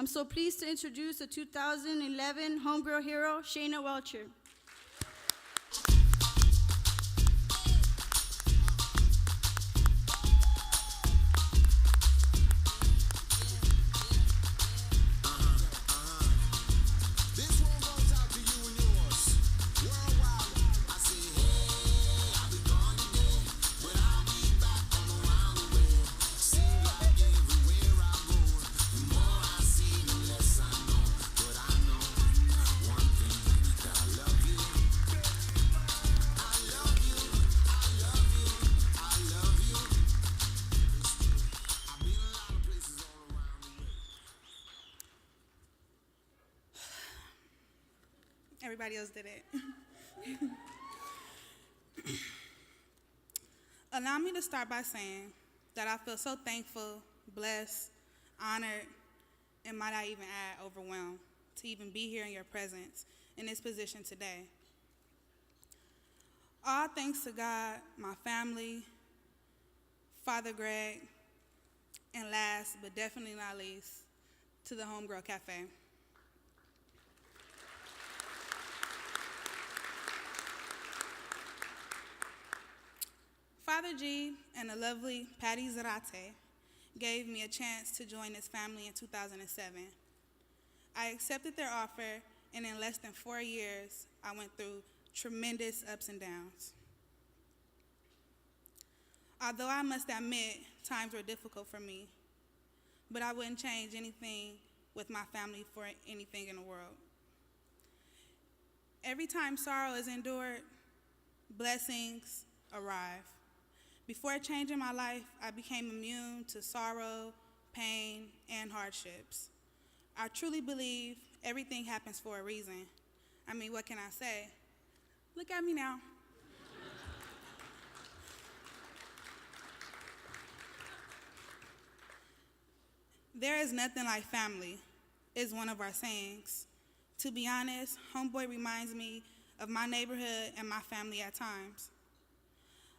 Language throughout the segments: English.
I'm so pleased to introduce the 2011 Homegirl hero, Shayna Welcher. Everybody else did it. Allow me to start by saying that I feel so thankful, blessed, honored, and might I even add overwhelmed to even be here in your presence in this position today. All thanks to God, my family, Father Greg, and last but definitely not least, to the Homegirl Cafe. Father G and the lovely Patty Zarate gave me a chance to join this family in 2007. I accepted their offer, and in less than 4 years, I went through tremendous ups and downs. Although I must admit, times were difficult for me, but I wouldn't change anything with my family for anything in the world. Every time sorrow is endured, blessings arrive. Before changing my life, I became immune to sorrow, pain, and hardships. I truly believe everything happens for a reason. I mean, what can I say? Look at me now. There is nothing like family, is one of our sayings. To be honest, Homeboy reminds me of my neighborhood and my family at times.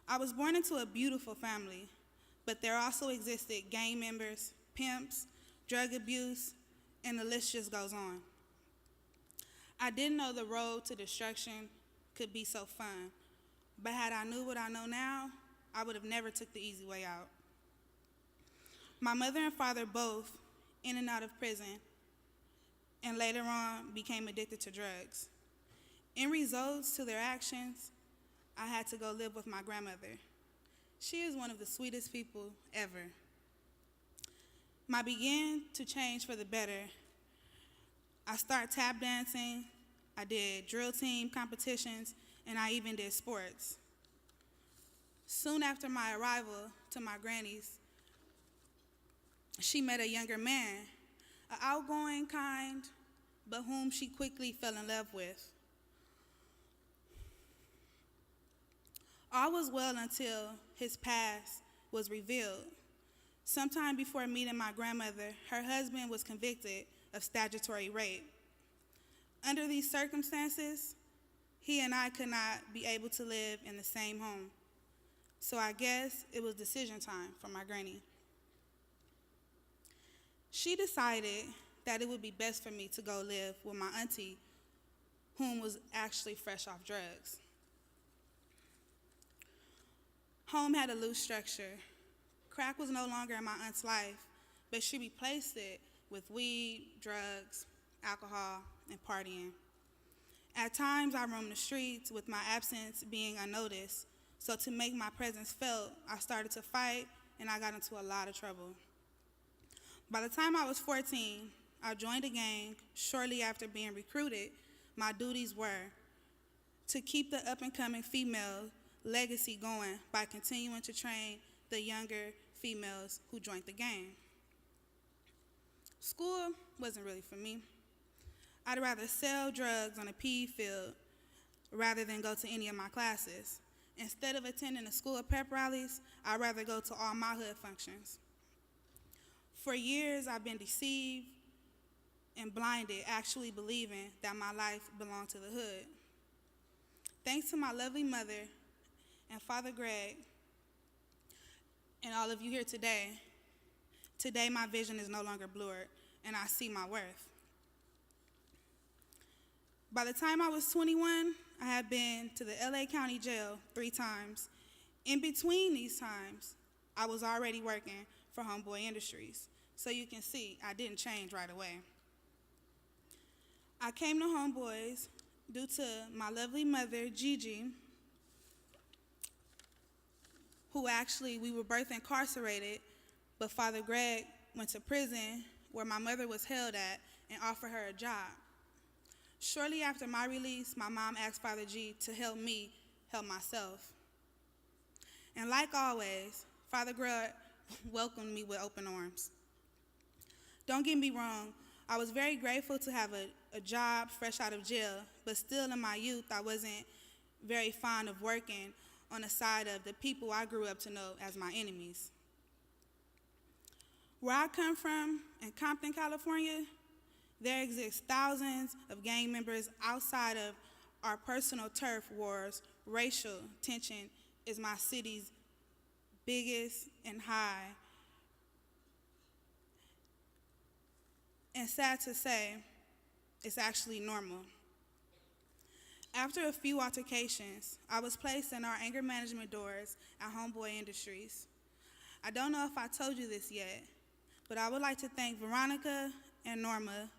I was born into a beautiful family, but there also existed gang members, pimps, drug abuse, and the list just goes on. I didn't know the road to destruction could be so fun, but had I knew what I know now, I would have never took the easy way out. My mother and father both in and out of prison, and later on became addicted to drugs. In results to their actions, I had to go live with my grandmother. She is one of the sweetest people ever. I began to change for the better. I started tap dancing, I did drill team competitions, and I even did sports. Soon after my arrival to my granny's, she met a younger man, an outgoing kind, but whom she quickly fell in love with. All was well until his past was revealed. Sometime before meeting my grandmother, her husband was convicted of statutory rape. Under these circumstances, he and I could not be able to live in the same home. So I guess it was decision time for my granny. She decided that it would be best for me to go live with my auntie, whom was actually fresh off drugs. Home had a loose structure. Crack was no longer in my aunt's life, but she replaced it with weed, drugs, alcohol, and partying. At times, I roamed the streets with my absence being unnoticed, so to make my presence felt, I started to fight, and I got into a lot of trouble. By the time I was 14, I joined a gang. Shortly after being recruited, my duties were to keep the up-and-coming female legacy going by continuing to train the younger females who joined the gang. School wasn't really for me. I'd rather sell drugs on a PE field rather than go to any of my classes. Instead of attending the school pep rallies, I'd rather go to all my hood functions. For years, I've been deceived and blinded, actually believing that my life belonged to the hood. Thanks to my lovely mother and Father Greg, and all of you here today my vision is no longer blurred, and I see my worth. By the time I was 21, I had been to the LA County Jail 3 times. In between these times, I was already working for Homeboy Industries. So you can see, I didn't change right away. I came to Homeboys due to my lovely mother, Gigi, who actually, we were both incarcerated, but Father Greg went to prison where my mother was held at and offered her a job. Shortly after my release, my mom asked Father G to help me help myself. And like always, Father Greg welcomed me with open arms. Don't get me wrong, I was very grateful to have a job fresh out of jail, but still in my youth, I wasn't very fond of working on the side of the people I grew up to know as my enemies. Where I come from, in Compton, California, there exist thousands of gang members outside of our personal turf wars. Racial tension is my city's biggest and high. And sad to say, it's actually normal. After a few altercations, I was placed in our anger management doors at Homeboy Industries. I don't know if I told you this yet, but I would like to thank Veronica and Norma.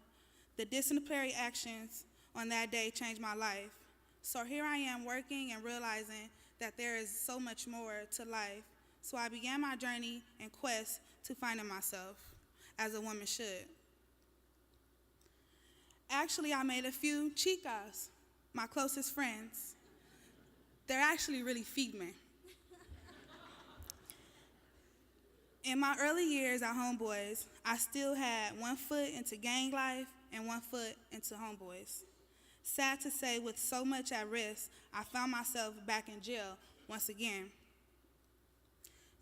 The disciplinary actions on that day changed my life. So here I am working and realizing that there is so much more to life. So I began my journey and quest to finding myself, as a woman should. Actually, I made a few chicas, my closest friends. They're actually really female. In my early years at Homeboys, I still had one foot into gang life and one foot into Homeboys. Sad to say, with so much at risk, I found myself back in jail once again.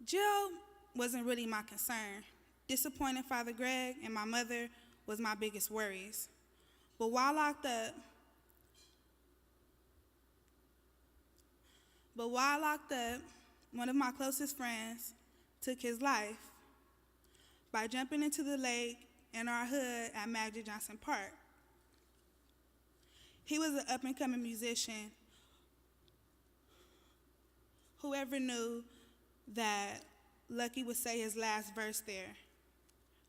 Jail wasn't really my concern. Disappointing Father Greg and my mother was my biggest worries. But while locked up, one of my closest friends took his life by jumping into the lake in our hood at Magic Johnson Park. He was an up-and-coming musician. Whoever knew that Lucky would say his last verse there?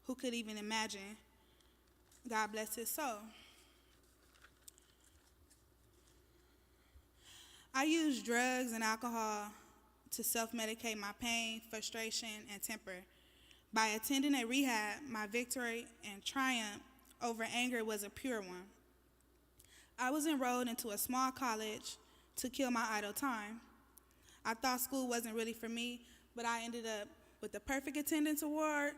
Who could even imagine? God bless his soul. I used drugs and alcohol to self-medicate my pain, frustration, and temper. By attending a rehab, my victory and triumph over anger was a pure one. I was enrolled into a small college to kill my idle time. I thought school wasn't really for me, but I ended up with the perfect attendance award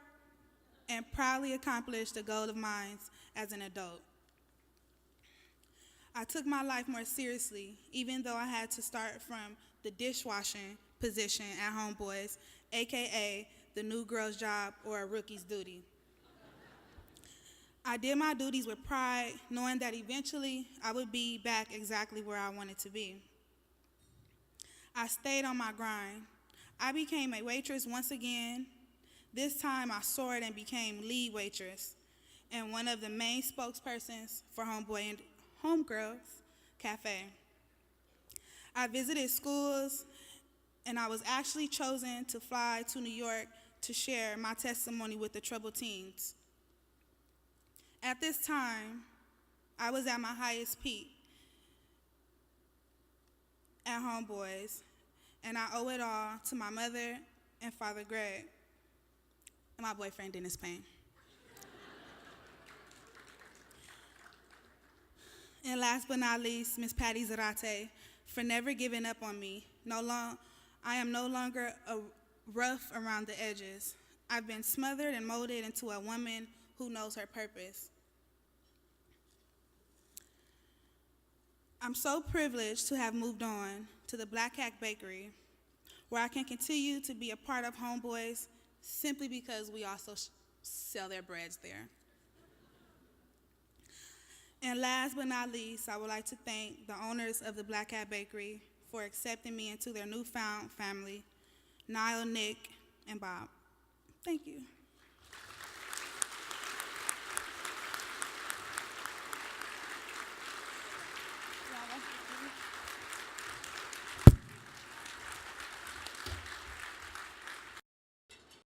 and proudly accomplished a goal of mine as an adult. I took my life more seriously, even though I had to start from the dishwashing position at Homeboys, AKA the new girl's job or a rookie's duty. I did my duties with pride, knowing that eventually I would be back exactly where I wanted to be. I stayed on my grind. I became a waitress once again. This time I soared and became lead waitress and one of the main spokespersons for Homegirl Cafe. I visited schools, and I was actually chosen to fly to New York to share my testimony with the troubled teens. At this time, I was at my highest peak at Homeboys, and I owe it all to my mother and Father Greg and my boyfriend, Dennis Payne. And last but not least, Miss Patty Zarate, for never giving up on me. I am no longer rough around the edges. I've been smothered and molded into a woman who knows her purpose. I'm so privileged to have moved on to the Black Hack Bakery, where I can continue to be a part of Homeboys simply because we also sell their breads there. And last but not least, I would like to thank the owners of the Black Hat Bakery for accepting me into their newfound family, Niall, Nick, and Bob. Thank you.